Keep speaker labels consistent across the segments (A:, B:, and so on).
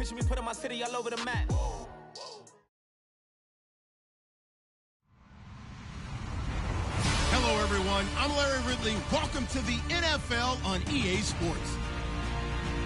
A: Picture me putting my city all over the map.
B: Hello, everyone. I'm Larry Ridley. Welcome to the NFL on EA Sports.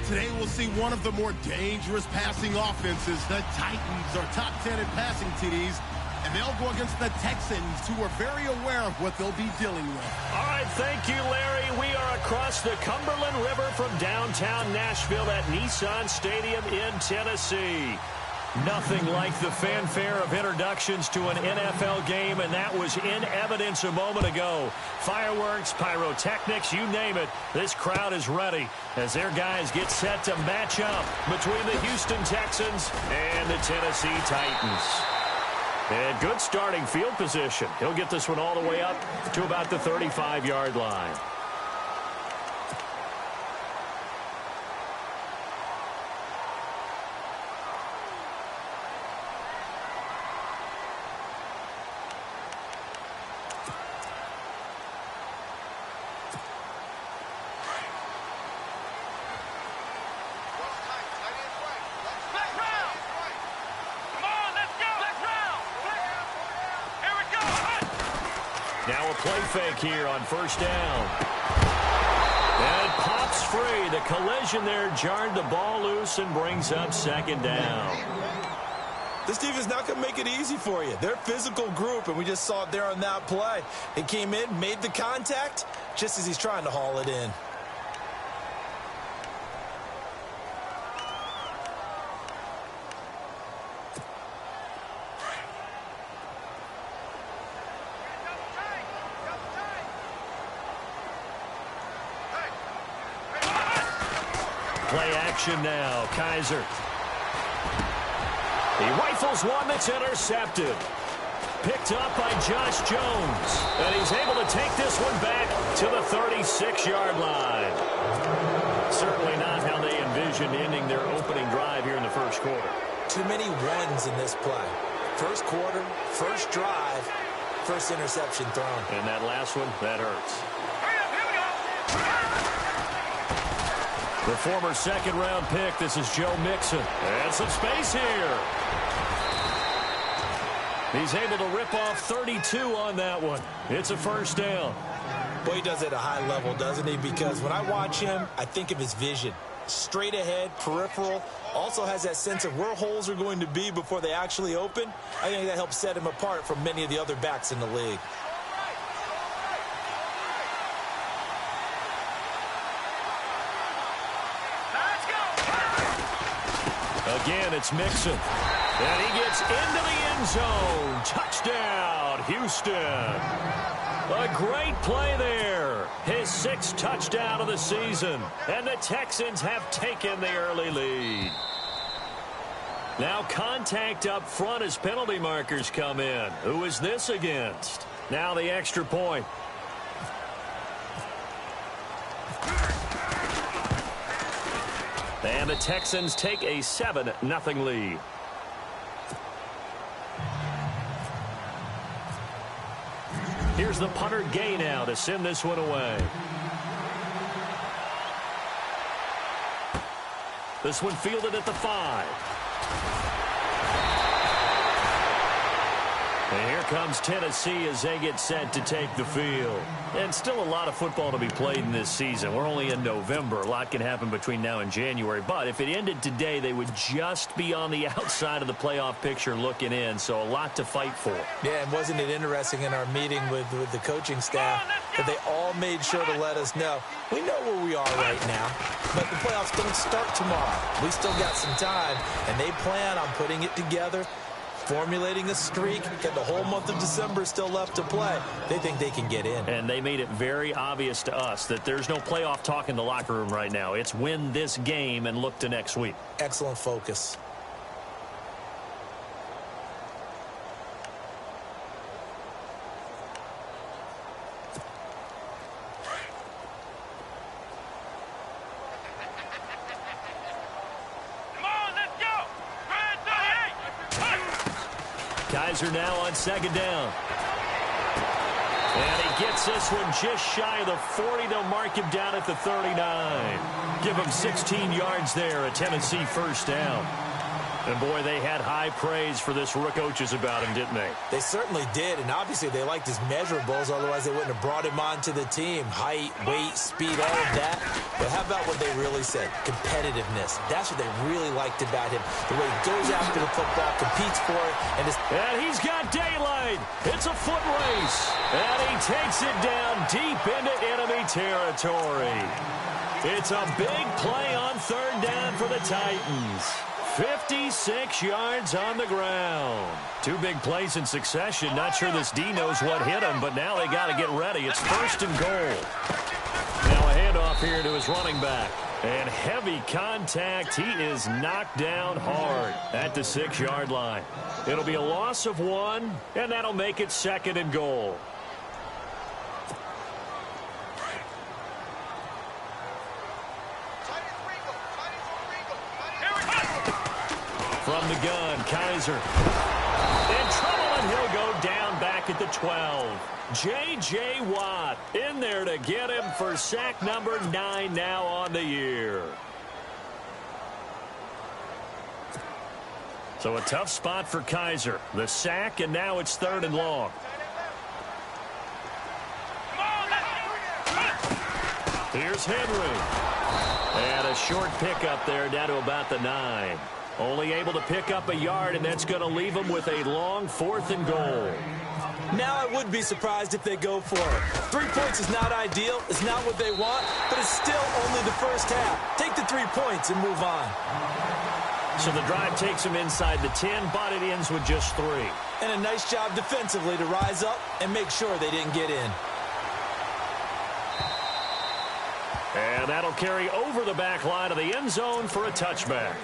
B: Today, we'll see one of the more dangerous passing offenses. The Titans are top 10 in passing TDs, and they'll go against the Texans, who are very aware of what they'll be dealing with.
C: All right, thank you, Larry. We are across the Cumberland River from downtown Nashville at Nissan Stadium in Tennessee. Nothing like the fanfare of introductions to an NFL game, and that was in evidence a moment ago. Fireworks, pyrotechnics, you name it. This crowd is ready as their guys get set to match up between the Houston Texans and the Tennessee Titans. And good starting field position. He'll get this one all the way up to about the 35-yard line. Now a play fake here on first down. And it pops free. The collision there jarred the ball loose and brings up second down.
D: This team is not going to make it easy for you. They're a physical group, and we just saw it there on that play. It came in, made the contact, just as he's trying to haul it in.
C: Play action now. Kaiser. He rifles one that's intercepted. Picked up by Josh Jones. And he's able to take this one back to the 36-yard line. Certainly not how they envisioned ending their opening drive here in the first quarter.
D: Too many ones in this play. First quarter, first drive, first interception thrown.
C: And that last one, that hurts. The former second-round pick, this is Joe Mixon. And some space here. He's able to rip off 32 on that one. It's a first down.
D: Boy, he does it at a high level, doesn't he? Because when I watch him, I think of his vision. Straight ahead, peripheral. Also has that sense of where holes are going to be before they actually open. I think that helps set him apart from many of the other backs in the league.
C: Again, it's Mixon. And he gets into the end zone. Touchdown, Houston. A great play there. His sixth touchdown of the season. And the Texans have taken the early lead. Now contact up front as penalty markers come in. Who is this against? Now the extra point. And the Texans take a 7-0 lead. Here's the punter Gay now to send this one away. This one fielded at the 5. And here comes Tennessee as they get set to take the field. And still a lot of football to be played in this season. We're only in November. A lot can happen between now and January. But if it ended today, they would just be on the outside of the playoff picture looking in. So a lot to fight for.
D: Yeah, and wasn't it interesting in our meeting with the coaching staff that they all made sure to let us know, we know where we are right now, but the playoffs don't start tomorrow. We still got some time, and they plan on putting it together, formulating a streak, got the whole month of December still left to play. They think they can get in.
C: And they made it very obvious to us that there's no playoff talk in the locker room right now. It's win this game and look to next week.
D: Excellent focus.
C: Kaiser now on second down. And he gets this one just shy of the 40. They'll mark him down at the 39. Give him 16 yards there, a Tennessee first down. And, boy, they had high praise for this coaches about him, didn't they?
D: They certainly did, and obviously they liked his measurables, otherwise they wouldn't have brought him onto the team. Height, weight, speed, all of that. But how about what they really said? Competitiveness. That's what they really liked about him. The way he goes after the football, competes for it, and
C: he's got daylight. It's a foot race. And he takes it down deep into enemy territory. It's a big play on third down for the Titans. 56 yards on the ground. Two big plays in succession. Not sure this D knows what hit him, but now they got to get ready. It's first and goal. Now a handoff here to his running back. And heavy contact. He is knocked down hard at the 6-yard line. It'll be a loss of 1, and that'll make it second and goal. From the gun, Kaiser. In trouble, and he'll go down back at the 12. J.J. Watt in there to get him for sack number 9 now on the year. So a tough spot for Kaiser. The sack, and now it's third and long. Here's Henry. And a short pickup there down to about the 9. Only able to pick up a yard, and that's going to leave them with a long 4th and goal.
D: Now I would be surprised if they go for it. 3 points is not ideal. It's not what they want, but it's still only the first half. Take the 3 points and move on.
C: So the drive takes them inside the 10, but it ends with just 3.
D: And a nice job defensively to rise up and make sure they didn't get in.
C: And that'll carry over the back line of the end zone for a touchback.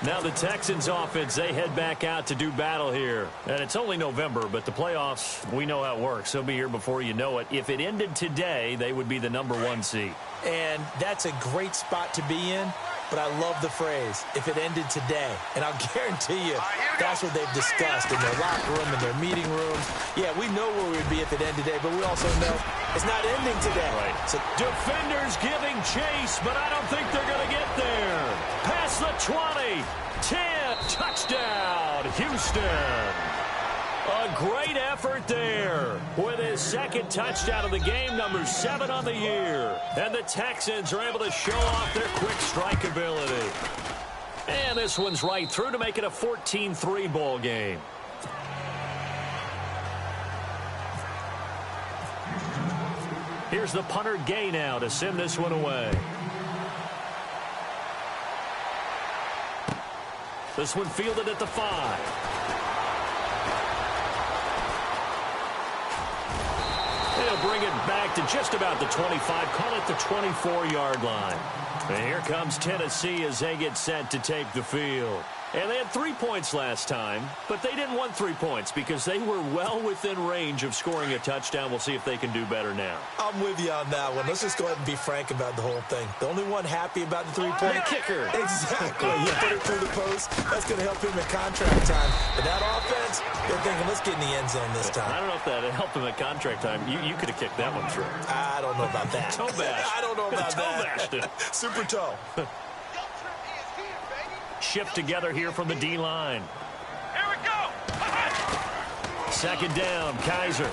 C: Now the Texans offense, they head back out to do battle here. And it's only November, but the playoffs, we know how it works. They'll be here before you know it. If it ended today, they would be the number 1 seed.
D: And that's a great spot to be in. But I love the phrase, if it ended today. And I'll guarantee you, that's what they've discussed in their locker room, in their meeting rooms. Yeah, we know where we would be if it ended today, but we also know it's not ending today.
C: Right. So defenders giving chase, but I don't think they're going to get there. Past the 20, 10, touchdown, Houston. A great effort there with his second touchdown of the game, number 7 on the year. And the Texans are able to show off their quick strike ability. And this one's right through to make it a 14-3 ball game. Here's the punter Gay now to send this one away. This one fielded at the 5. They'll bring it back to just about the 25, call it the 24-yard line. And here comes Tennessee as they get set to take the field. And they had 3 points last time, but they didn't want 3 points because they were well within range of scoring a touchdown. We'll see if they can do better now.
D: I'm with you on that one. Let's just go ahead and be frank about the whole thing. The only one happy about the 3-point
C: kicker.
D: Exactly. You put it through the post. That's going to help him at contract time. But that offense, they're thinking, let's get in the end zone this time.
C: I don't know if that helped him at contract time. You could have kicked that one through.
D: I don't know about that.
C: Toe bash.
D: I don't know about
C: toe
D: that.
C: Bashed it.
D: Super toe.
C: Shift together here from the D-line.
A: Here we go.
C: Second down, Kaiser.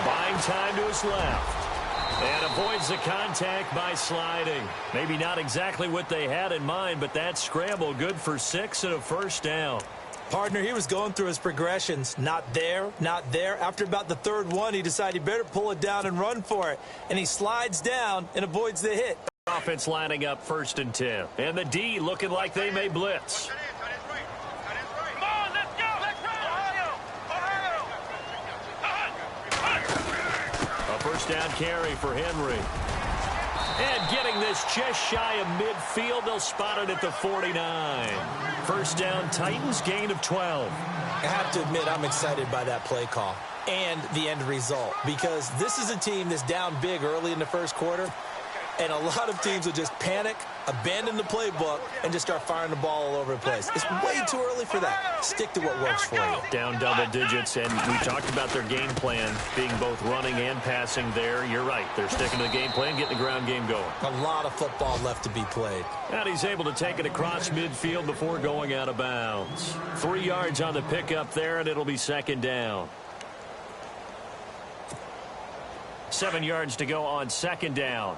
C: Buying time to his left. And avoids the contact by sliding. Maybe not exactly what they had in mind, but that scramble good for 6 and a first down.
D: Partner, he was going through his progressions. Not there, not there. After about the 3rd one, he decided he better pull it down and run for it. And he slides down and avoids the hit.
C: Offense lining up 1st and 10. And the D looking like they may blitz.
A: Come on, let's go.
C: A first down carry for Henry. And getting this just shy of midfield, they'll spot it at the 49. First down, Titans, gain of 12.
D: I have to admit, I'm excited by that play call and the end result, because this is a team that's down big early in the first quarter. And a lot of teams will just panic, abandon the playbook, and just start firing the ball all over the place. It's way too early for that. Stick to what works for you.
C: Down double digits, and we talked about their game plan being both running and passing there. You're right. They're sticking to the game plan, getting the ground game going.
D: A lot of football left to be played.
C: And he's able to take it across midfield before going out of bounds. 3 yards on the pickup there, and it'll be second down. 7 yards to go on second down.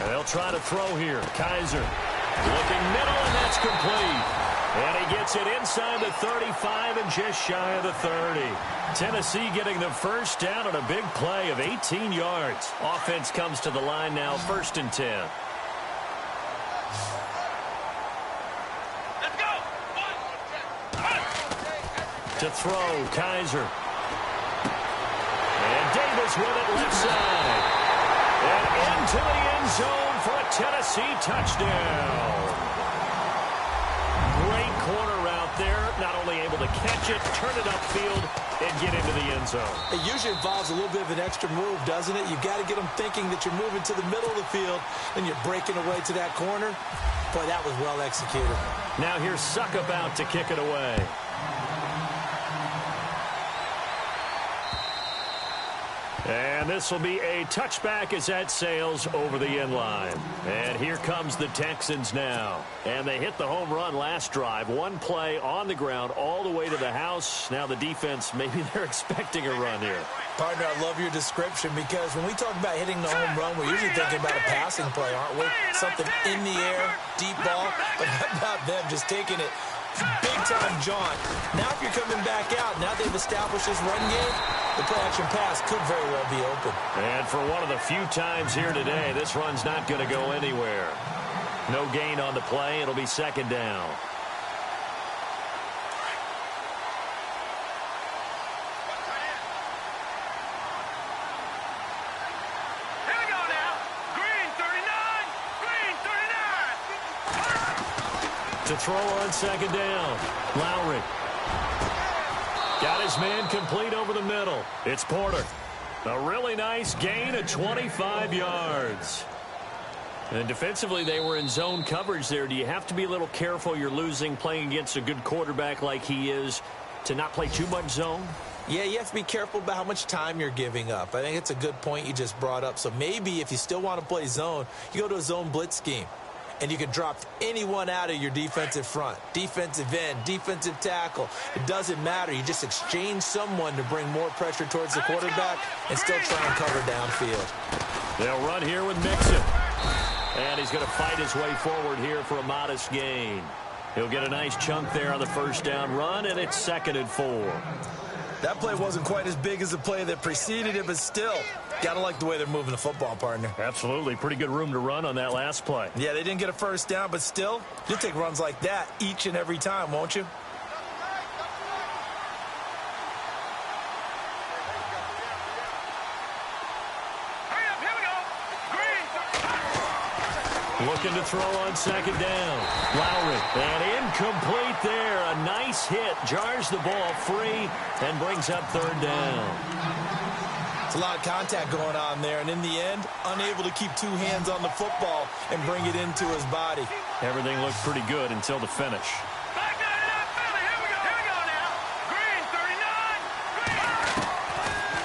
C: They'll try to throw here. Kaiser looking middle, and that's complete. And he gets it inside the 35 and just shy of the 30. Tennessee getting the first down on a big play of 18 yards. Offense comes to the line now, 1st and 10.
A: Let's go.
C: To throw, Kaiser. And Davis with it left side. And into the end zone for a Tennessee touchdown. Great corner route there. Not only able to catch it, turn it upfield, and get into the end zone.
D: It usually involves a little bit of an extra move, doesn't it? You've got to get them thinking that you're moving to the middle of the field, and you're breaking away to that corner. Boy, that was well executed.
C: Now here's Suckup out to kick it away. And this will be a touchback as that sails over the end line. And here comes the Texans now. And they hit the home run last drive. One play on the ground all the way to the house. Now the defense, maybe they're expecting a run here.
D: Partner, I love your description because when we talk about hitting the home run, we're usually thinking about a passing play, aren't we? Something in the air, deep ball. But how about them just taking it big-time jaunt? Now if you're coming back out, now they've established this run game, the play-action pass could very well be open.
C: And for one of the few times here today, this run's not going to go anywhere. No gain on the play. It'll be second down.
A: Here we go now. Green 39. Green 39.
C: To throw on second down. Lowry. Got his man complete over the middle. It's Porter. A really nice gain of 25 yards. And defensively, they were in zone coverage there. Do you have to be a little careful? You're losing playing against a good quarterback like he is to not play too much zone?
D: Yeah, you have to be careful about how much time you're giving up. I think it's a good point you just brought up. So maybe if you still want to play zone, you go to a zone blitz scheme. And you can drop anyone out of your defensive front, defensive end, defensive tackle. It doesn't matter. You just exchange someone to bring more pressure towards the quarterback and still try and cover downfield.
C: They'll run here with Mixon. And he's going to fight his way forward here for a modest gain. He'll get a nice chunk there on the first down run, and it's 2nd and 4.
D: That play wasn't quite as big as the play that preceded it, but still, got to like the way they're moving the football, partner.
C: Absolutely. Pretty good room to run on that last play.
D: Yeah, they didn't get a first down, but still, you'll take runs like that each and every time, won't you?
A: Hurry up. Here we go. Green.
C: Looking to throw on second down. Lowry. And incomplete there. A nice hit. Jars the ball free and brings up 3rd down.
D: It's a lot of contact going on there, and in the end, unable to keep 2 hands on the football and bring it into his body.
C: Everything looked pretty good until the finish.
A: Back to that Philly. Here we go. Here we go now. Green 39. Green.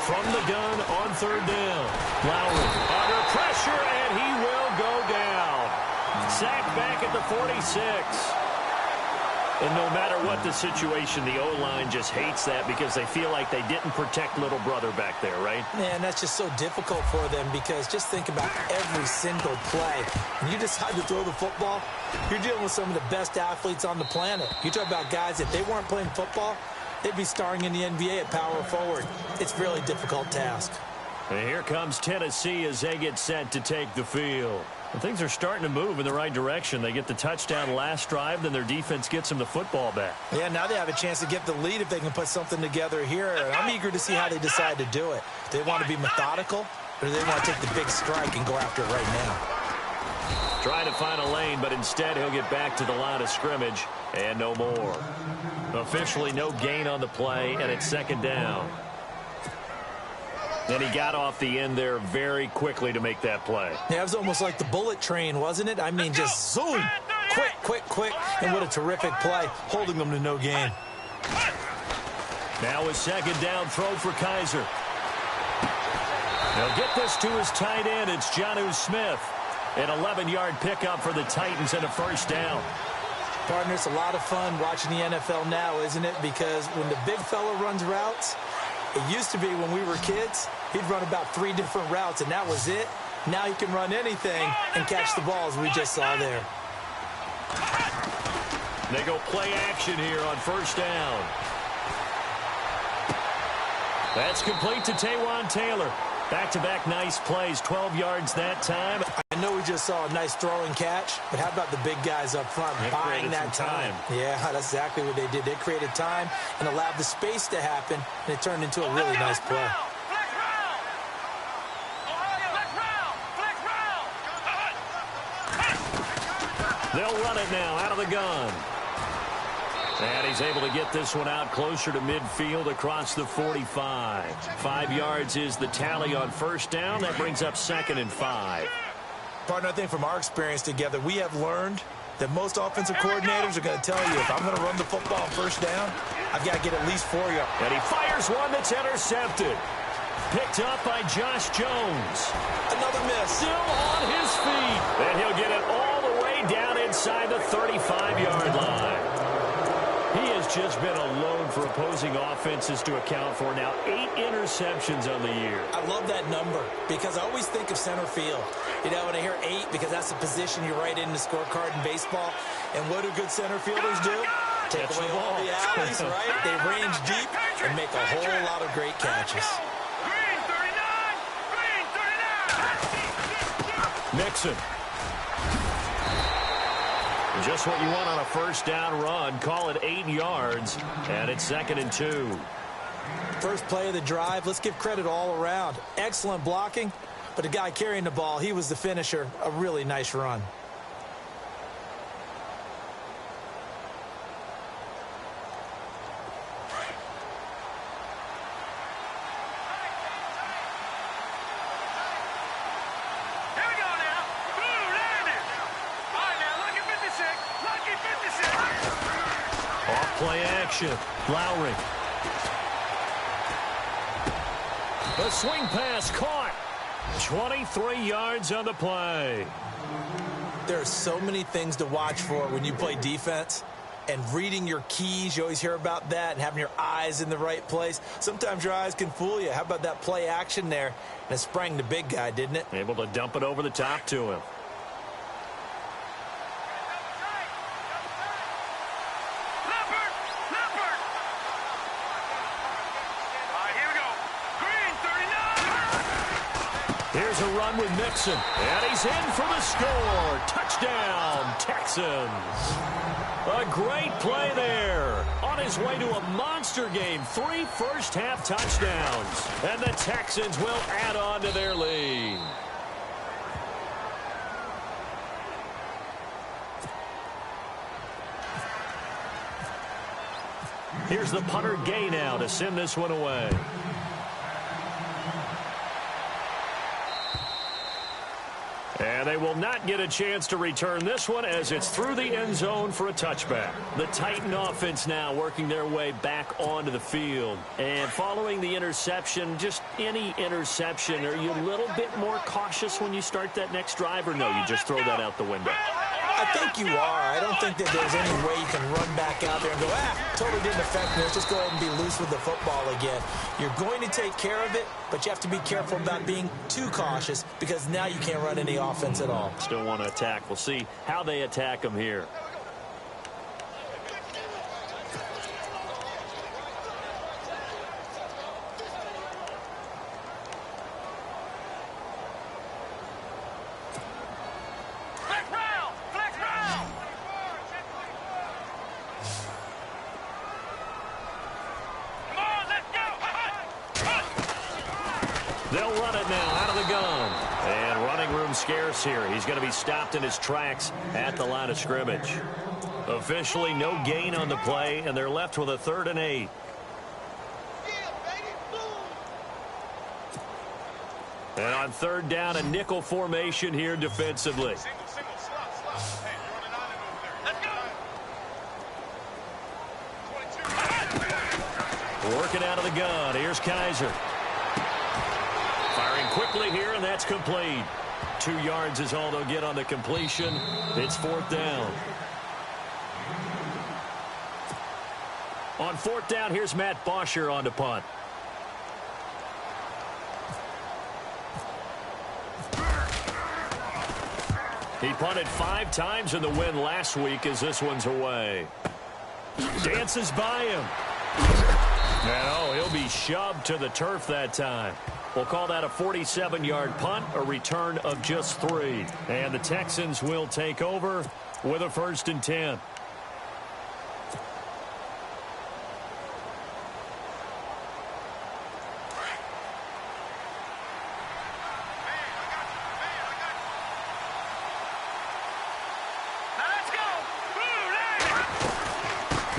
C: From the gun on 3rd down. Lowry under pressure, and he will go down. Sacked back at the 46. And no matter what the situation, the O-line just hates that because they feel like they didn't protect little brother back there, right?
D: Man, that's just so difficult for them because just think about every single play. When you decide to throw the football, you're dealing with some of the best athletes on the planet. You talk about guys, if they weren't playing football, they'd be starring in the NBA at power forward. It's a really difficult task.
C: And here comes Tennessee as they get set to take the field. And things are starting to move in the right direction. They get the touchdown last drive, then their defense gets them the football back.
D: Yeah, now they have a chance to get the lead if they can put something together here. And I'm eager to see how they decide to do it. Do they want to be methodical, or do they want to take the big strike and go after it right now?
C: Trying to find a lane, but instead he'll get back to the line of scrimmage and no more. Officially no gain on the play, and it's second down. And he got off the end there very quickly to make that play.
D: Yeah, it was almost like the bullet train, wasn't it? I mean, just zoom. Quick, quick, quick. And what a terrific play, holding them to no gain.
C: Now a second down throw for Kaiser. They'll get this to his tight end. It's Jonnu Smith. An 11-yard pickup for the Titans and a first down.
D: Partner, it's a lot of fun watching the NFL now, isn't it? Because when the big fella runs routes, it used to be when we were kids, he'd run about 3 different routes, and that was it. Now he can run anything and catch the balls we just saw there.
C: They go play action here on first down. That's complete to Taywan Taylor. Back-to-back nice plays, 12 yards that time.
D: I know we just saw a nice throw and catch, but how about the big guys up front buying that time? Yeah, that's exactly what they did. They created time and allowed the space to happen, and it turned into a really nice play.
C: They'll run it now out of the gun. And he's able to get this one out closer to midfield across the 45. 5 yards is the tally on first down. That brings up 2nd and 5.
D: Partner, I think from our experience together, we have learned that most offensive coordinators are going to tell you, if I'm going to run the football on first down, I've got to get at least 4 yards.
C: And he fires one that's intercepted. Picked up by Josh Jones.
D: Another miss.
C: Still on his feet. And he'll get it all the way down inside the 35-yard line. He has just been a load for opposing offenses to account for. Now 8 interceptions on the year.
D: I love that number because I always think of center field. You know, when I hear 8, because that's the position you write in the scorecard in baseball. And what do good center fielders do? Take away all the alleys, right? They range deep and make a whole lot of great catches.
A: Green 39! Green 39!
C: Mixon. Just what you want on a first down run. Call it 8 yards, and it's 2nd and 2.
D: First play of the drive. Let's give credit all around. Excellent blocking, but the guy carrying the ball, he was the finisher. A really nice run.
C: Play action. Lowry. The swing pass caught. 23 yards on the play.
D: There are so many things to watch for when you play defense. And reading your keys, you always hear about that, and having your eyes in the right place. Sometimes your eyes can fool you. How about that play action there? And it sprang the big guy, didn't it?
C: Able to dump it over the top to him. Here's a run with Mixon, and he's in for the score. Touchdown, Texans. A great play there. On his way to a monster game, 3 first-half touchdowns. And the Texans will add on to their lead. Here's the punter Gay now to send this one away. And they will not get a chance to return this one as it's through the end zone for a touchback. The Titan offense now working their way back onto the field. And following the interception, just any interception, are you a little bit more cautious when you start that next drive, or no, you just throw that out the window?
D: I think you are. I don't think that there's any way you can run back out there and go, totally didn't affect me. Let's just go ahead and be loose with the football again. You're going to take care of it, but you have to be careful about being too cautious because now you can't run any offense at all.
C: Still want to attack. We'll see how they attack them here. room scarce here. He's going to be stopped in his tracks at the line of scrimmage. Officially no gain on the play, and they're left with a 3rd and 8. And on 3rd down, a nickel formation here defensively. Working out of the gun. Here's Kaiser. Firing quickly here, and that's complete. 2 yards is all they'll get on the completion. It's 4th down. On 4th down, here's Matt Bosher on to punt. He punted 5 times in the win last week as this one's away. Dances by him. No, he'll be shoved to the turf that time. We'll call that a 47-yard punt, a return of just 3. And the Texans will take over with a 1st and 10.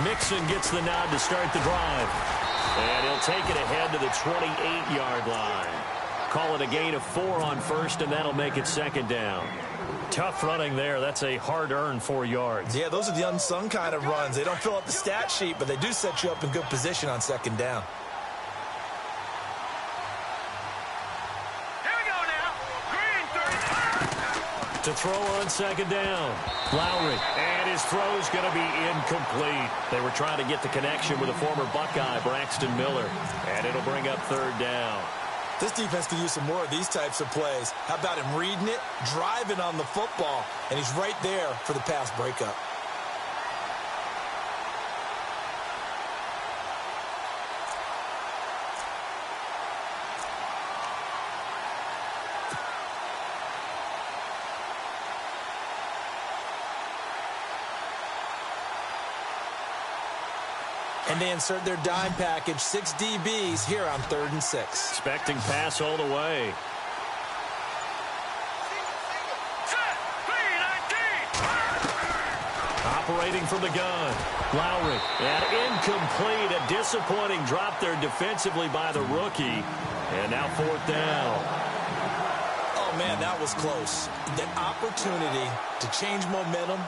C: Mixon gets the nod to start the drive. And he'll take it ahead to the 28-yard line. Call it a gain of 4 on 1st, and that'll make it 2nd down. Tough running there. That's a hard-earned 4 yards.
D: Yeah, those are the unsung kind of runs. They don't fill up the stat sheet, but they do set you up in good position on 2nd down.
A: Here we go now. Green 30.
C: To throw on 2nd down. Lowry. And his throw's going to be incomplete. They were trying to get the connection with a former Buckeye, Braxton Miller. And it'll bring up 3rd down.
D: This defense could use some more of these types of plays. How about him reading it, driving on the football, and he's right there for the pass breakup. And they insert their dime package, 6 DBs here on 3rd and 6.
C: Expecting pass all the way. Operating from the gun. Lowry. And incomplete. A disappointing drop there defensively by the rookie. And now 4th down.
D: Oh, man, that was close. The opportunity to change momentum,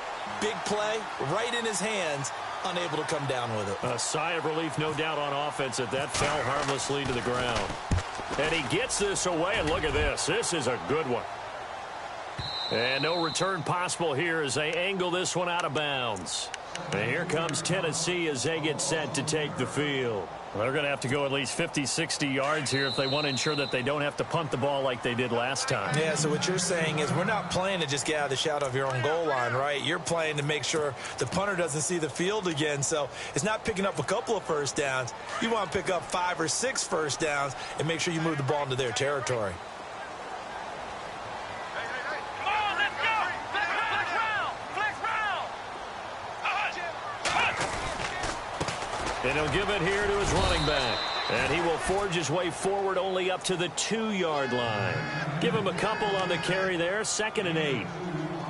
D: big play, right in his hands, unable to come down with it.
C: A sigh of relief, no doubt, on offense that fell harmlessly to the ground. And he gets this away, and look at this. This is a good one. And no return possible here as they angle this one out of bounds. And here comes Tennessee as they get set to take the field. Well, they're going to have to go at least 50, 60 yards here if they want to ensure that they don't have to punt the ball like they did last time.
D: Yeah, so what you're saying is we're not playing to just get out of the shadow of your own goal line, right? You're playing to make sure the punter doesn't see the field again. So it's not picking up a couple of 1st downs. You want to pick up 5 or 6 1st downs and make sure you move the ball into their territory.
C: And he'll give it here to his running back. And he will forge his way forward only up to the 2-yard line. Give him a couple on the carry there. 2nd and 8.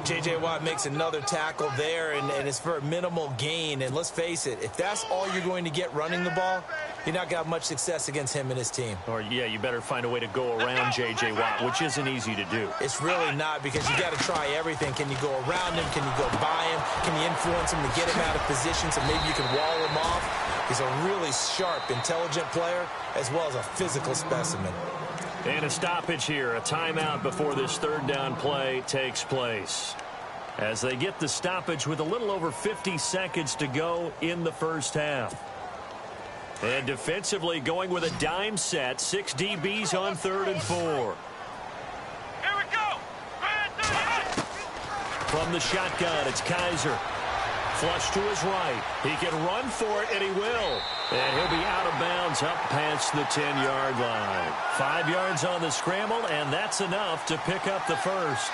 D: J.J. Watt makes another tackle there, and it's for a minimal gain. And let's face it, if that's all you're going to get running the ball, you're not going to have much success against him and his team.
C: Or, yeah, you better find a way to go around J.J. Watt, which isn't easy to do.
D: It's really not, because you got to try everything. Can you go around him? Can you go by him? Can you influence him to get him out of position so maybe you can wall him off? He's a really sharp, intelligent player, as well as a physical specimen.
C: And a stoppage here, a timeout before this 3rd down play takes place. As they get the stoppage with a little over 50 seconds to go in the 1st half. And defensively going with a dime set, 6 DBs on 3rd and 4.
A: Here we go.
C: From the shotgun, it's Kaiser. Flush to his right. He can run for it, and he will. And he'll be out of bounds up past the 10-yard line. 5 yards on the scramble, and that's enough to pick up the 1st.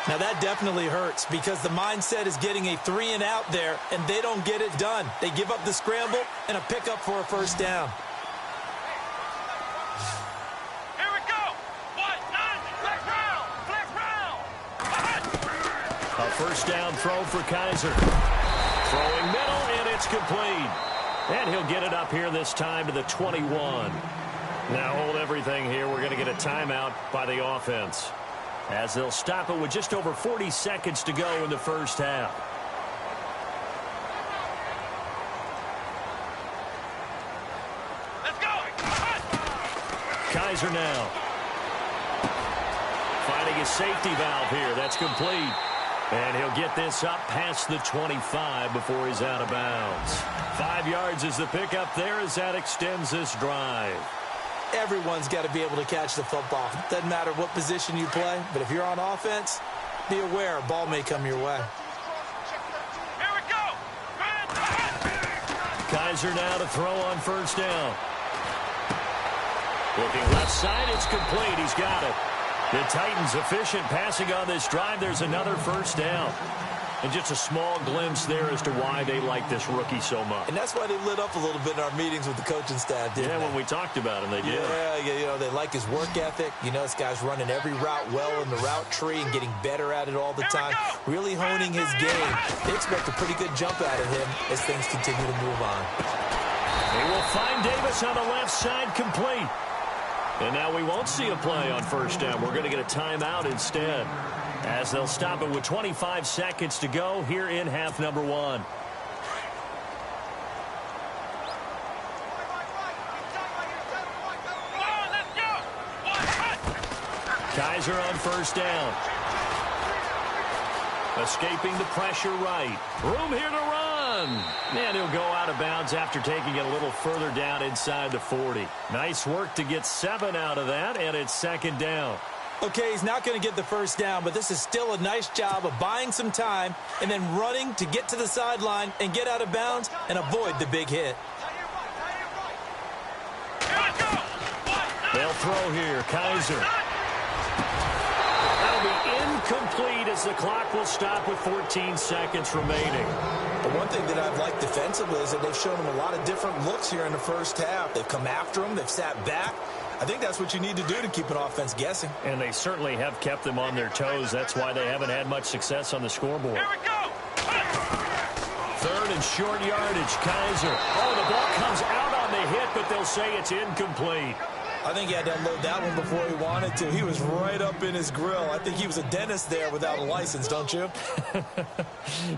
D: Now, that definitely hurts because the mindset is getting a 3 and out there, and they don't get it done. They give up the scramble and a pickup for a 1st down.
A: Here we go. 1, 9, flex round.
C: first down throw for Kaiser. Throwing middle, and it's complete. And he'll get it up here this time to the 21. Now hold everything here. We're going to get a timeout by the offense, as they'll stop it with just over 40 seconds to go in the first half.
A: Let's go.
C: Kaiser now. Finding a safety valve here. That's complete. And he'll get this up past the 25 before he's out of bounds. 5 yards is the pickup there as that extends this drive.
D: Everyone's got to be able to catch the football. Doesn't matter what position you play, but if you're on offense, be aware a ball may come your way.
A: Here we go.
C: Kaiser now to throw on first down. Looking left side, it's complete. He's got it. The Titans efficient passing on this drive. There's another first down. And just a small glimpse there as to why they like this rookie so much.
D: And that's why they lit up a little bit in our meetings with the coaching staff, didn't they?
C: Yeah, when we talked about him, they did.
D: Yeah, they like his work ethic. You know, this guy's running every route well in the route tree and getting better at it all the time. Really honing his game. They expect a pretty good jump out of him as things continue to move on.
C: They will find Davis on the left side, complete. And now we won't see a play on first down. We're going to get a timeout instead, as they'll stop it with 25 seconds to go here in half number one. Kaiser on first down. Escaping the pressure right. Room here to run. And he'll go out of bounds after taking it a little further down inside the 40. Nice work to get 7 out of that, and it's second down.
D: Okay, he's not going to get the first down, but this is still a nice job of buying some time and then running to get to the sideline and get out of bounds and avoid the big hit.
C: They'll throw here. Kaiser. That'll be incomplete as the clock will stop with 14 seconds remaining.
D: But one thing that I've liked defensively is that they've shown him a lot of different looks here in the first half. They've come after him. They've sat back. I think that's what you need to do to keep an offense guessing.
C: And they certainly have kept them on their toes. That's why they haven't had much success on the scoreboard.
A: Here we go.
C: Third and short yardage. Kaiser. Oh, the ball comes out on the hit, but they'll say it's incomplete.
D: I think he had to unload that one before he wanted to. He was right up in his grill. I think he was a dentist there without a license, don't you?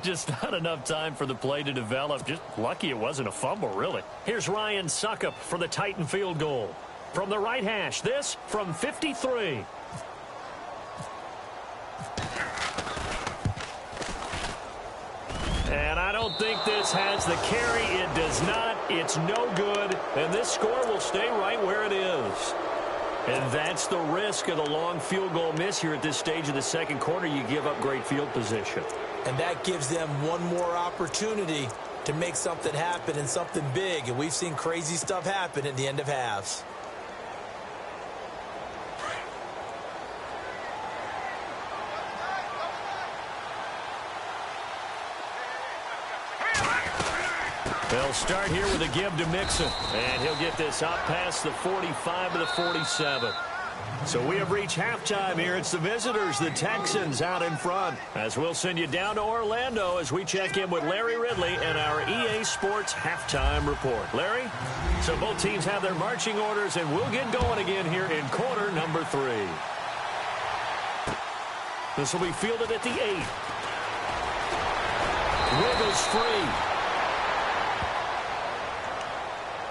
C: Just not enough time for the play to develop. Just lucky it wasn't a fumble, really. Here's Ryan Suckup for the Titan field goal. From the right hash, this from 53. And I don't think this has the carry. It does not. It's no good. And this score will stay right where it is. And that's the risk of the long field goal miss here at this stage of the second quarter. You give up great field position.
D: And that gives them one more opportunity to make something happen and something big. And we've seen crazy stuff happen at the end of halves.
C: They'll start here with a give to Mixon. And he'll get this out past the 45 to the 47. So we have reached halftime here. It's the visitors, the Texans, out in front. As we'll send you down to Orlando as we check in with Larry Ridley and our EA Sports halftime report. Larry? So both teams have their marching orders, and we'll get going again here in quarter number 3. This will be fielded at the 8. Wiggles free.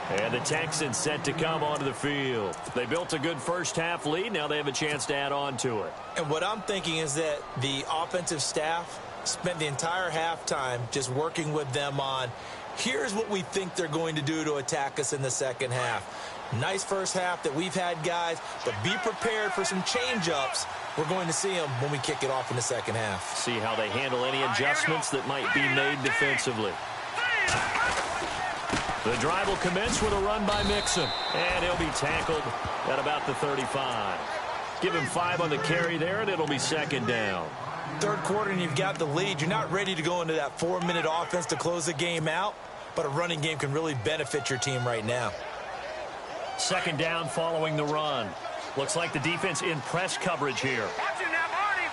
C: And the Texans set to come onto the field. They built a good first half lead. Now they have a chance to add on to it.
D: And what I'm thinking is that the offensive staff spent the entire halftime just working with them on, here's what we think they're going to do to attack us in the second half. Nice first half that we've had, guys, but be prepared for some change-ups. We're going to see them when we kick it off in the second half.
C: See how they handle any adjustments that might be made defensively. The drive will commence with a run by Mixon, and he'll be tackled at about the 35. Give him 5 on the carry there, and it'll be second down.
D: Third quarter, and you've got the lead. You're not ready to go into that 4-minute offense to close the game out, but a running game can really benefit your team right now.
C: Second down following the run. Looks like the defense in press coverage here.
A: Watch him now, Barney.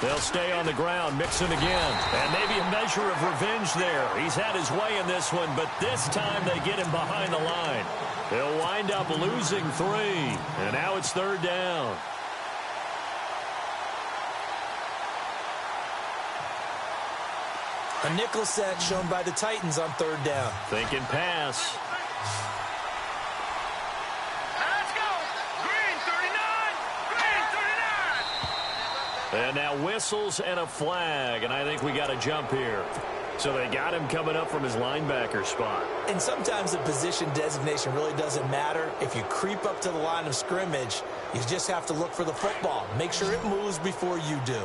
C: They'll stay on the ground, mixing again. And maybe a measure of revenge there. He's had his way in this one, but this time they get him behind the line. They'll wind up losing 3. And now it's 3rd down.
D: A nickel set shown by the Titans on 3rd down.
C: Thinking pass.
A: Let's go. Green 39. Green 39.
C: And now whistles and a flag, and I think we got a jump here. So they got him coming up from his linebacker spot.
D: And sometimes the position designation really doesn't matter. If you creep up to the line of scrimmage, you just have to look for the football. Make sure it moves before you do.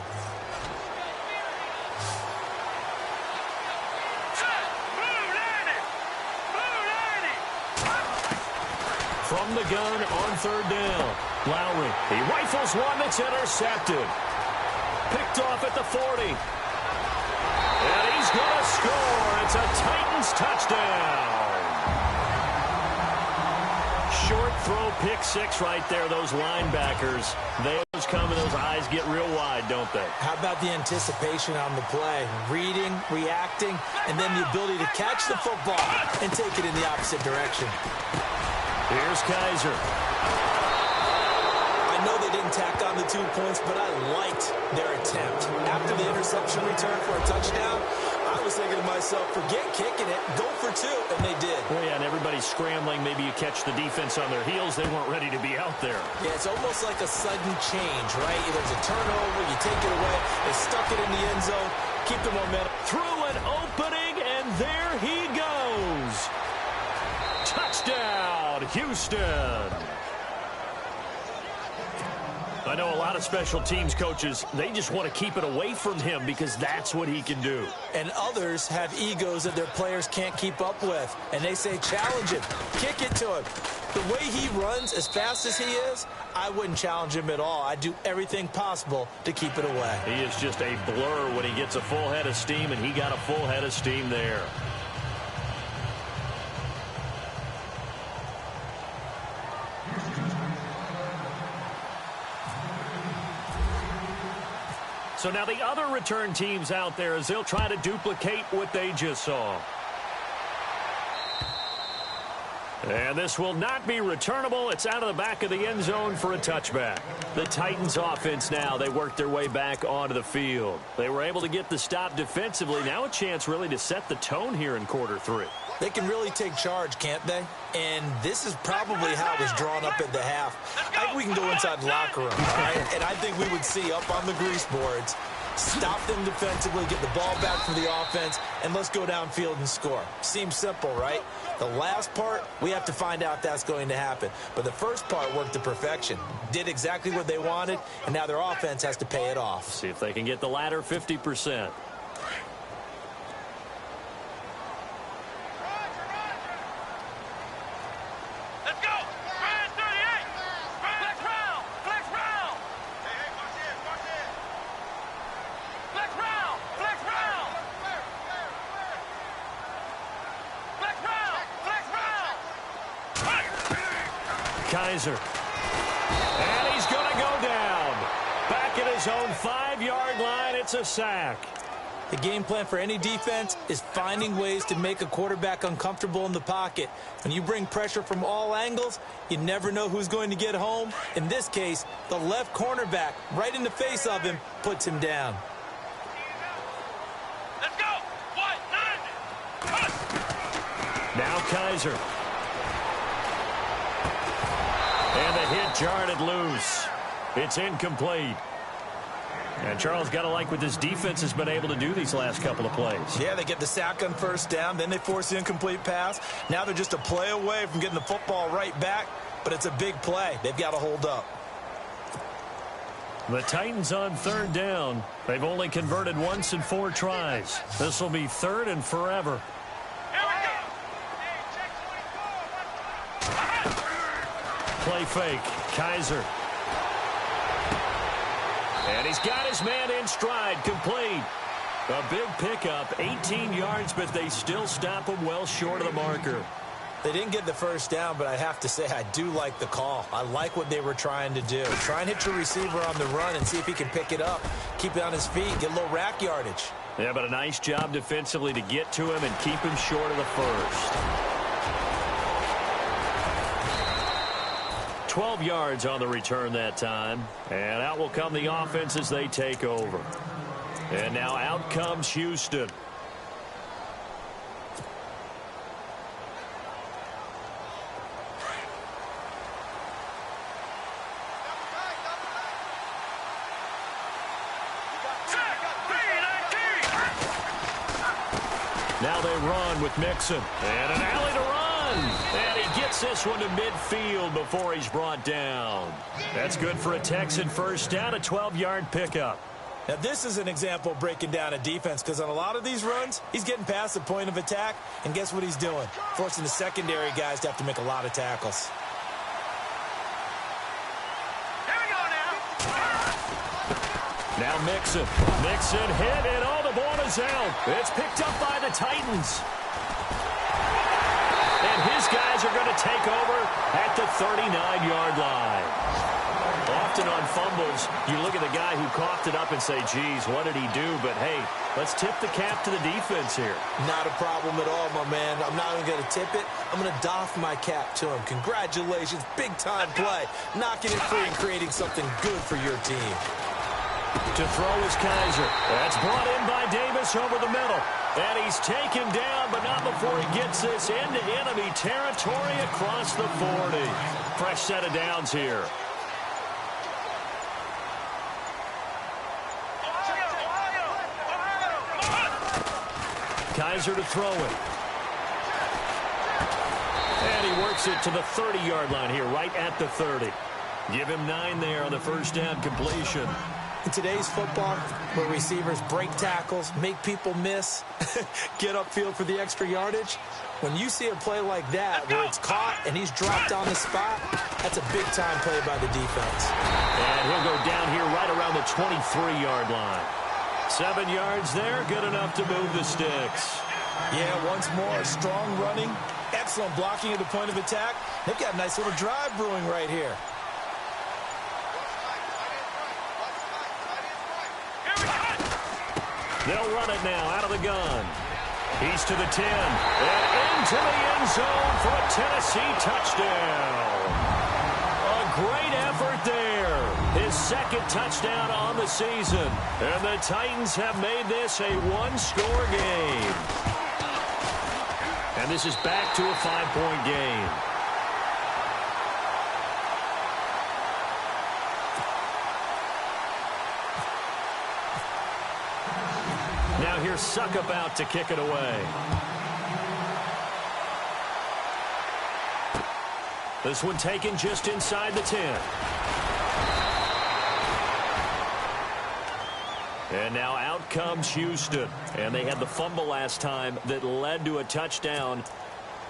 C: From the gun on 3rd down. Lowry, he rifles one that's intercepted. Picked off at the 40. And he's going to score. It's a Titans touchdown. Short throw, pick 6 right there. Those linebackers, they always come and those eyes get real wide, don't they?
D: How about the anticipation on the play? Reading, reacting, and then the ability to catch the football and take it in the opposite direction.
C: Here's Kaiser.
D: I know they didn't tack on the 2 points, but I liked their attempt. After the interception return for a touchdown, I was thinking to myself, forget kicking it, go for 2, and they did.
C: Well, yeah, and everybody's scrambling. Maybe you catch the defense on their heels. They weren't ready to be out there.
D: Yeah, it's almost like a sudden change, right? There's a turnover, you take it away, they stuck it in the end zone, keep the momentum.
C: Through an opening, and there he goes. Touchdown, Houston. I know a lot of special teams coaches, they just want to keep it away from him because that's what he can do.
D: And others have egos that their players can't keep up with. And they say, challenge him, kick it to him. The way he runs as fast as he is, I wouldn't challenge him at all. I'd do everything possible to keep it away.
C: He is just a blur when he gets a full head of steam, and he got a full head of steam there. So now the other return teams out there as they'll try to duplicate what they just saw. And this will not be returnable. It's out of the back of the end zone for a touchback. The Titans offense now, they worked their way back onto the field. They were able to get the stop defensively. Now a chance really to set the tone here in quarter 3.
D: They can really take charge, can't they? And this is probably how it was drawn up at the half. I think we can go inside the locker room, right? And I think we would see up on the grease boards, stop them defensively, get the ball back for the offense, and let's go downfield and score. Seems simple, right? The last part, we have to find out that's going to happen. But the first part worked to perfection. Did exactly what they wanted, and now their offense has to pay it off.
C: See if they can get the latter 50%. Kaiser. And he's going to go down. Back at his own 5-yard line, it's a sack.
D: The game plan for any defense is finding ways to make a quarterback uncomfortable in the pocket. When you bring pressure from all angles, you never know who's going to get home. In this case, the left cornerback, right in the face of him, puts him down.
A: Let's go. 1-9.
C: Now Kaiser. And the hit jarred it loose. It's incomplete. And Charles, got to like what this defense has been able to do these last couple of plays.
D: Yeah, they get the sack on first down, then they force the incomplete pass. Now they're just a play away from getting the football right back, but it's a big play. They've got to hold up.
C: The Titans on 3rd down. They've only converted once in 4 tries. This will be 3rd and forever. Play fake. Kaiser. And he's got his man in stride. Complete. A big pickup. 18 yards, but they still stop him well short of the marker.
D: They didn't get the first down, but I have to say I do like the call. I like what they were trying to do. Try and hit your receiver on the run and see if he can pick it up, keep it on his feet, get a little rack yardage.
C: Yeah, but a nice job defensively to get to him and keep him short of the first. 12 yards on the return that time. And out will come the offense as they take over. And now out comes Houston. Now they run with Mixon. And an alley to run. And he gets this one to midfield before he's brought down. That's good for a Texan first down, a 12-yard pickup.
D: Now, this is an example of breaking down a defense because on a lot of these runs, he's getting past the point of attack, and guess what he's doing? Forcing the secondary guys to have to make a lot of tackles.
A: Here we go now.
C: Now Mixon. Mixon hit, and all the ball is out. It's picked up by the Titans. And his guys are going to take over at the 39-yard line. Often on fumbles, you look at the guy who coughed it up and say, geez, what did he do? But, hey, let's tip the cap to the defense here.
D: Not a problem at all, my man. I'm not even going to tip it. I'm going to doff my cap to him. Congratulations, big-time play. Knocking it free and creating something good for your team.
C: To throw is Kaiser. That's brought in by Davis over the middle. And he's taken down, but not before he gets this into enemy territory across the 40. Fresh set of downs here. Kaiser to throw it. And he works it to the 30-yard line here, right at the 30. Give him 9 there on the first down completion.
D: In today's football, where receivers break tackles, make people miss, get upfield for the extra yardage, when you see a play like that where it's caught and he's dropped on the spot, that's a big-time play by the defense.
C: And he'll go down here right around the 23-yard line. 7 yards there, good enough to move the sticks.
D: Yeah, once more, strong running, excellent blocking at the point of attack. They've got a nice little drive brewing right here.
C: They'll run it now out of the gun. He's to the 10. And into the end zone for a Tennessee touchdown. A great effort there. His second touchdown on the season. And the Titans have made this a one-score game. And this is back to a 5-point game. Now here's Suckup out to kick it away. This one taken just inside the 10. And now out comes Houston. And they had the fumble last time that led to a touchdown.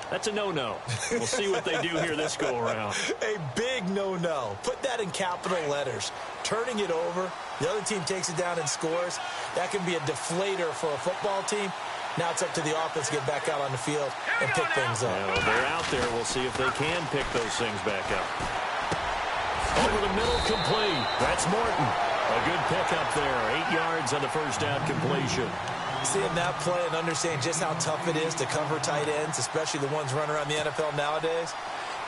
C: That's a no-no. We'll see what they do here this go-around.
D: A big no-no. Put that in capital letters. Turning it over, the other team takes it down and scores. That can be a deflator for a football team. Now it's up to the offense to get back out on the field and pick things up.
C: Well, they're out there. We'll see if they can pick those things back up. Over the middle, complete. That's Morton. A good pickup there. 8 yards on the first down completion.
D: Seeing that play and understanding just how tough it is to cover tight ends, especially the ones running around the NFL nowadays,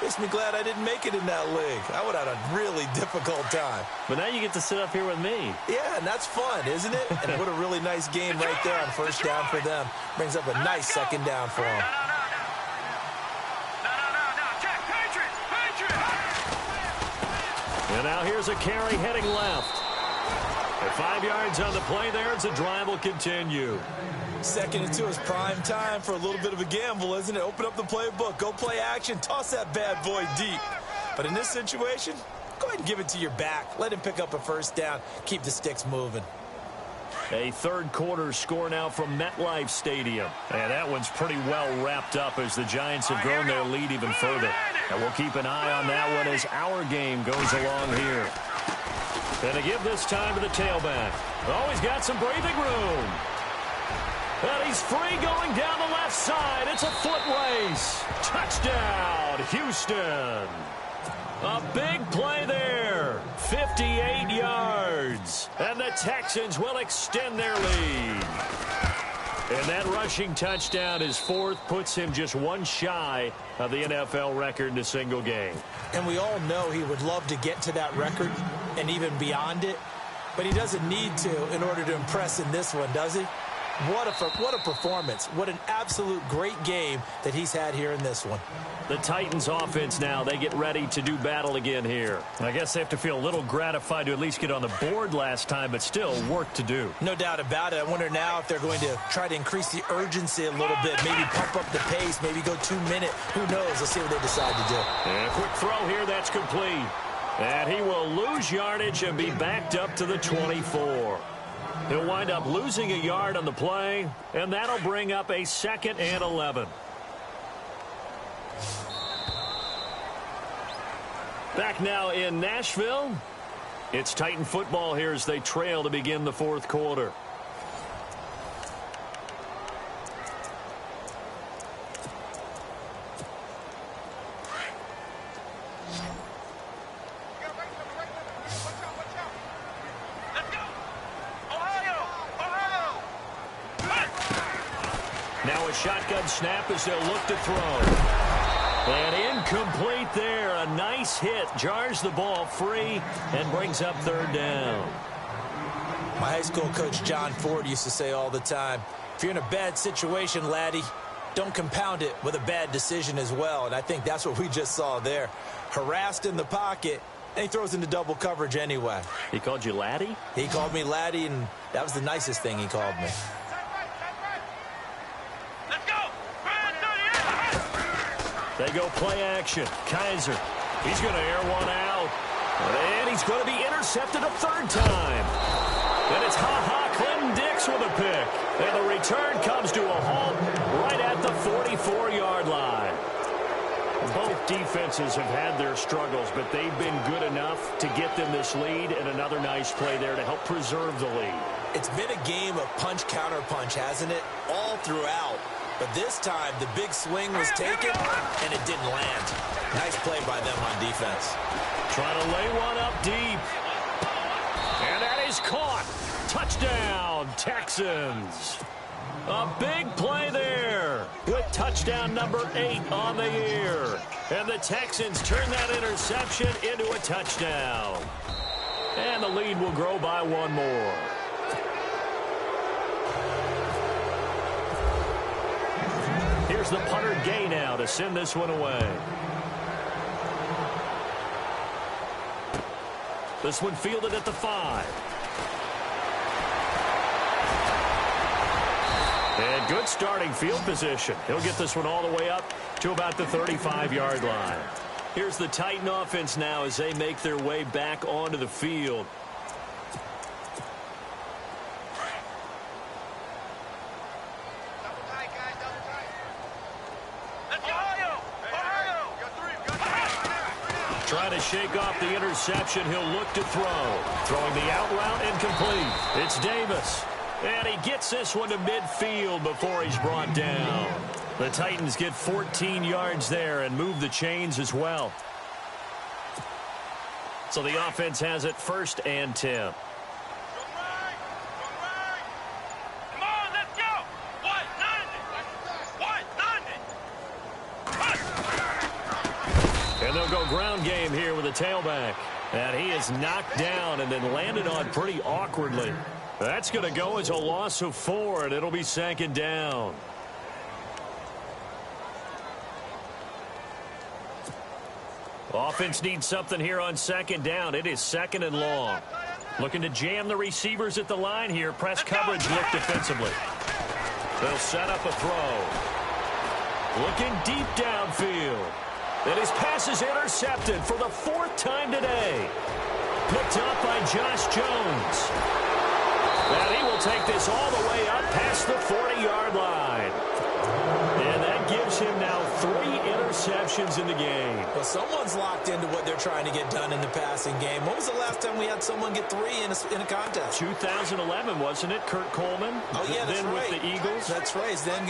D: makes me glad I didn't make it in that league. I would have had a really difficult time.
C: But now you get to sit up here with me.
D: Yeah, and that's fun, isn't it? And what a really nice game right there on first down for them. Brings up a nice second down for them.
C: And now here's a carry heading left. At 5 yards on the play there, as the drive will continue.
D: 2nd and 2 is prime time for a little bit of a gamble, isn't it? Open up the playbook, go play action, toss that bad boy deep. But in this situation, go ahead and give it to your back. Let him pick up a first down. Keep the sticks moving.
C: A third quarter score now from MetLife Stadium. And that one's pretty well wrapped up as the Giants have grown their lead even further. And we'll keep an eye on that one as our game goes along here. And to give this time to the tailback. Oh, he's got some breathing room. And he's free going down the left side. It's a foot race. Touchdown, Houston. A big play there. 58 yards. And the Texans will extend their lead. And that rushing touchdown, his fourth, puts him just one shy of the NFL record in a single game.
D: And we all know he would love to get to that record and even beyond it. But he doesn't need to in order to impress in this one, does he? What a performance. What an absolute great game that he's had here in this one.
C: The Titans offense now, they get ready to do battle again here. I guess they have to feel a little gratified to at least get on the board last time, but still work to do.
D: No doubt about it. I wonder now if they're going to try to increase the urgency a little bit, maybe pump up the pace, maybe go 2 minute. Who knows? Let's see what they decide to do.
C: And a quick throw here, that's complete. And he will lose yardage and be backed up to the 24. He'll wind up losing a yard on the play, and that'll bring up a 2nd and 11. Back now in Nashville. It's Titan football here as they trail to begin the fourth quarter. Now a shotgun snap as they'll look to throw. And incomplete there. A nice hit. Jars the ball free and brings up 3rd down.
D: My high school coach John Ford used to say all the time, if you're in a bad situation, laddie, don't compound it with a bad decision as well. And I think that's what we just saw there. Harassed in the pocket, and he throws into double coverage anyway.
C: He called you laddie?
D: He called me laddie, and that was the nicest thing he called me.
C: They go play action. Kaiser, he's going to air one out. And he's going to be intercepted a 3rd time. And it's Clinton Dix with a pick. And the return comes to a halt right at the 44-yard line. Both defenses have had their struggles, but they've been good enough to get them this lead, and another nice play there to help preserve the lead.
D: It's been a game of punch-counter-punch, hasn't it? All throughout. But this time, the big swing was taken, and it didn't land. Nice play by them on defense.
C: Trying to lay one up deep. And that is caught. Touchdown, Texans. A big play there with touchdown number 8 on the year. And the Texans turn that interception into a touchdown. And the lead will grow by 1 more. Here's the punter Gay now to send this one away. This one fielded at the 5. And good starting field position. He'll get this one all the way up to about the 35-yard line. Here's the Titan offense now as they make their way back onto the field. Trying to shake off the interception. He'll look to throw. Throwing the out route incomplete. It's Davis. And he gets this one to midfield before he's brought down. The Titans get 14 yards there and move the chains as well. So the offense has it 1st and 10. And they'll go ground game here with a tailback. And he is knocked down and then landed on pretty awkwardly. That's going to go as a loss of 4, and it'll be 2nd down. Offense needs something here on 2nd down. It is 2nd and long. Looking to jam the receivers at the line here. Press coverage look defensively. They'll set up a throw. Looking deep downfield. And his pass is intercepted for the 4th time today. Picked up by Josh Jones. And he will take this all the way up past the 40-yard line. And that gives him now 3 interceptions receptions in the game.
D: Well, someone's locked into what they're trying to get done in the passing game. When was the last time we had someone get 3 in a contest?
C: 2011, wasn't it? Kurt Coleman.
D: Oh, yeah, that's
C: then
D: right.
C: with the Eagles.
D: That's right. Then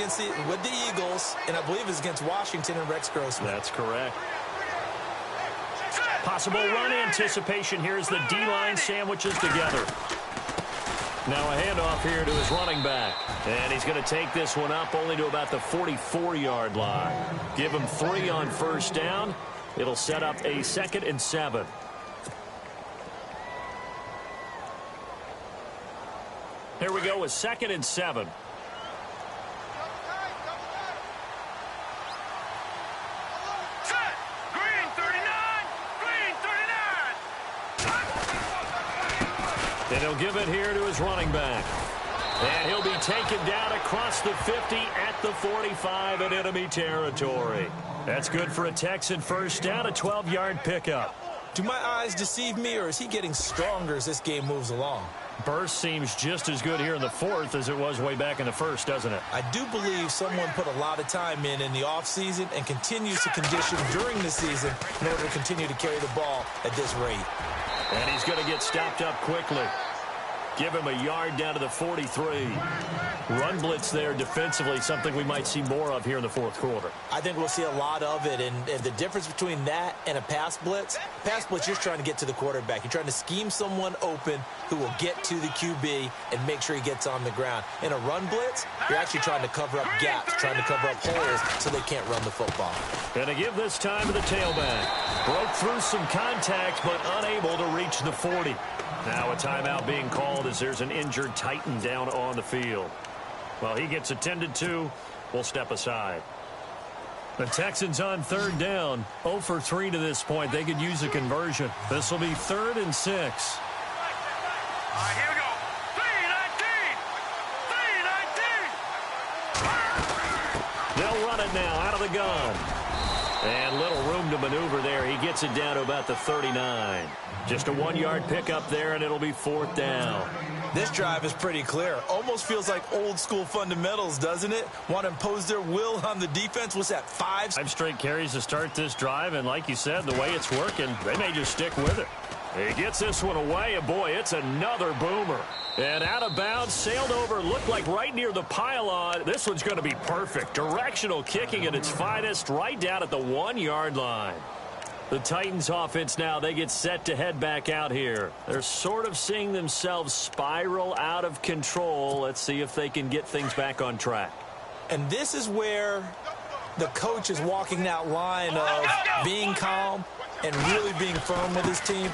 D: with the Eagles, and I believe it was against Washington and Rex Grossman.
C: That's correct. Possible run anticipation here as the D-line sandwiches together. Now a handoff here to his running back. And he's going to take this one up only to about the 44-yard line. Give him 3 on first down. It'll set up a 2nd and 7. Here we go with 2nd and 7. And he'll give it here to his running back. And he'll be taken down across the 50 at the 45 in enemy territory. That's good for a Texan first down, a 12-yard pickup.
D: Do my eyes deceive me, or is he getting stronger as this game moves along?
C: Burst seems just as good here in the 4th as it was way back in the 1st, doesn't it?
D: I do believe someone put a lot of time in the offseason and continues to condition during the season in order to continue to carry the ball at this rate.
C: And he's going to get stopped up quickly. Give him a yard down to the 43. Run blitz there defensively, something we might see more of here in the 4th quarter.
D: I think we'll see a lot of it, and the difference between that and a pass blitz, you're trying to get to the quarterback. You're trying to scheme someone open who will get to the QB and make sure he gets on the ground. In a run blitz, you're actually trying to cover up gaps, trying to cover up holes so they can't run the football.
C: And to give this time to the tailback. Broke through some contact, but unable to reach the 40. Now a timeout being called as there's an injured Titan down on the field. Well, he gets attended to. We'll step aside. The Texans on 3rd down. 0 for 3 to this point. They could use a conversion. This will be 3rd and 6.
A: All right, here we go. 3-19.
C: They'll run it now out of the gun. And little room to maneuver there. He gets it down to about the 39. Just a 1-yard pickup there, and it'll be 4th down.
D: This drive is pretty clear. Almost feels like old school fundamentals, doesn't it? Want to impose their will on the defense. What's that, 5
C: straight carries to start this drive, and like you said, the way it's working, they may just stick with it. He gets this one away, and boy, it's another boomer. And out of bounds, sailed over, looked like right near the pylon. This one's going to be perfect. Directional kicking at its finest, right down at the 1-yard line. The Titans offense now, they get set to head back out here. They're sort of seeing themselves spiral out of control. Let's see if they can get things back on track.
D: And this is where the coach is walking that line of being calm and really being firm with his team.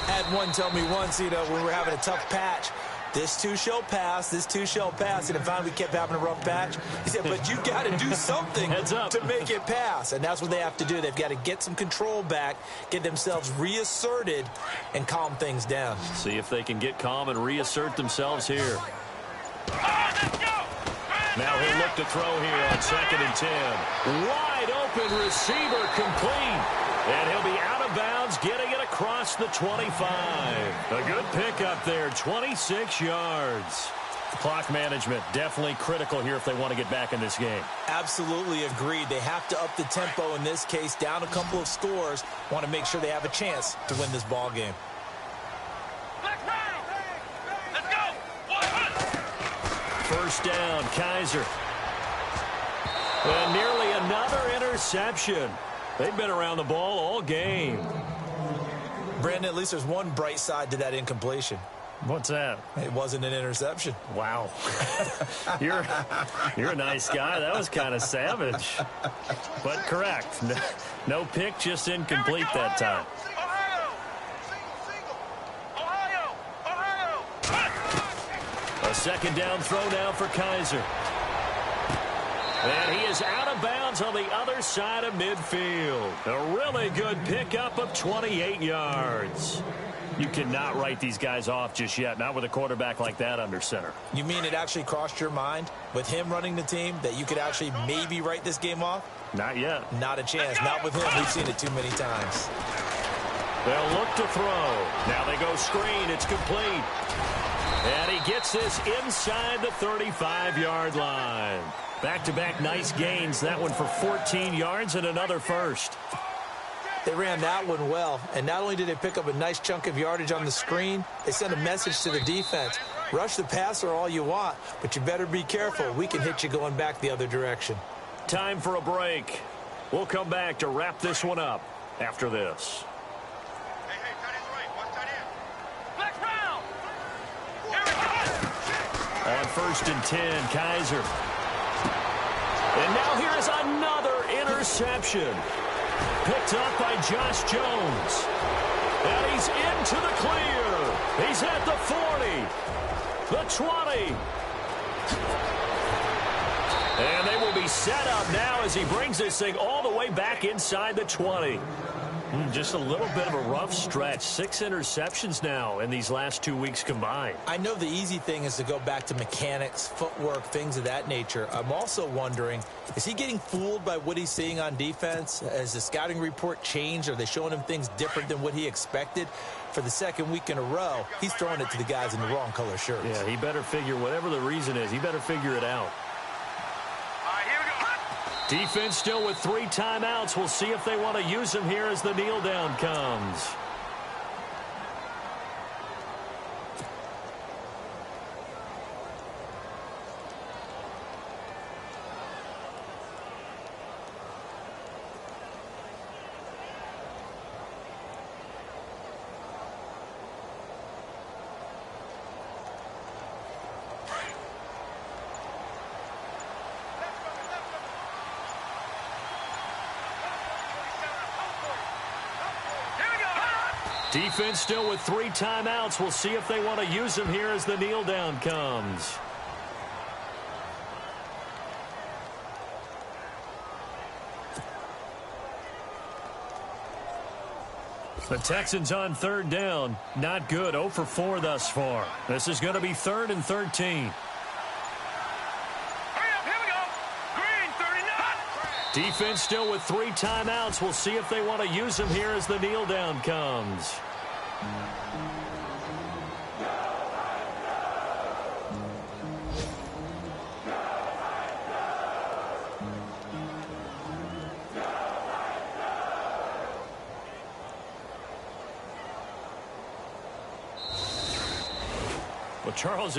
D: I had one tell me once, when we were having a tough patch, this too shall pass, this too shall pass. And finally we kept having a rough patch. He said, but you got to do something to make it pass. And that's what they have to do. They've got to get some control back, get themselves reasserted, and calm things down.
C: See if they can get calm and reassert themselves here. Now he'll look to throw here on 2nd and 10. Wide open receiver complete. And he'll be out of bounds, getting it across the 25. A good pickup there, 26 yards. Clock management definitely critical here if they want to get back in this game.
D: Absolutely agreed. They have to up the tempo in this case, down a couple of scores. Want to make sure they have a chance to win this ball game.
A: Let's go.
C: First down, Kaiser. And nearly another interception. They've been around the ball all game.
D: Brandon, at least there's one bright side to that incompletion.
C: What's that?
D: It wasn't an interception.
C: Wow. You're a nice guy. That was kind of savage. But correct. No pick, just incomplete that time. A 2nd down throw now for Kaiser. And he is out of bounds on the other side of midfield. A really good pickup of 28 yards. You cannot write these guys off just yet, not with a quarterback like that under center.
D: You mean it actually crossed your mind with him running the team that you could actually maybe write this game off?
C: Not yet.
D: Not a chance. Not with him. We've seen it too many times.
C: They'll look to throw. Now they go screen. It's complete. And he gets this inside the 35-yard line. Back-to-back nice gains. That one for 14 yards and another first.
D: They ran that one well, and not only did they pick up a nice chunk of yardage on the screen, they sent a message to the defense. Rush the passer all you want, but you better be careful. We can hit you going back the other direction.
C: Time for a break. We'll come back to wrap this one up after this.
A: Hey, tight end's right. Watch tight end. Flex round. Here we go.
C: On 1st and 10, Kaiser. And now here's another interception. Picked up by Josh Jones. And he's into the clear. He's at the 40. The 20. And they will be set up now as he brings this thing all the way back inside the 20. Just a little bit of a rough stretch. 6 interceptions now in these last 2 weeks combined.
D: I know the easy thing is to go back to mechanics, footwork, things of that nature. I'm also wondering, is he getting fooled by what he's seeing on defense? Has the scouting report changed? Are they showing him things different than what he expected? For the second week in a row, he's throwing it to the guys in the wrong color shirts.
C: Yeah, he better figure, whatever the reason is, he better figure it out. Defense still with 3 timeouts. We'll see if they want to use them here as the kneel down comes. Defense still with 3 timeouts. We'll see if they want to use them here as the kneel down comes. The Texans on 3rd down. Not good. 0 for 4 thus far. This is going to be 3rd and 13. Defense still with 3 timeouts. We'll see if they want to use them here as the kneel down comes. Well, Charles,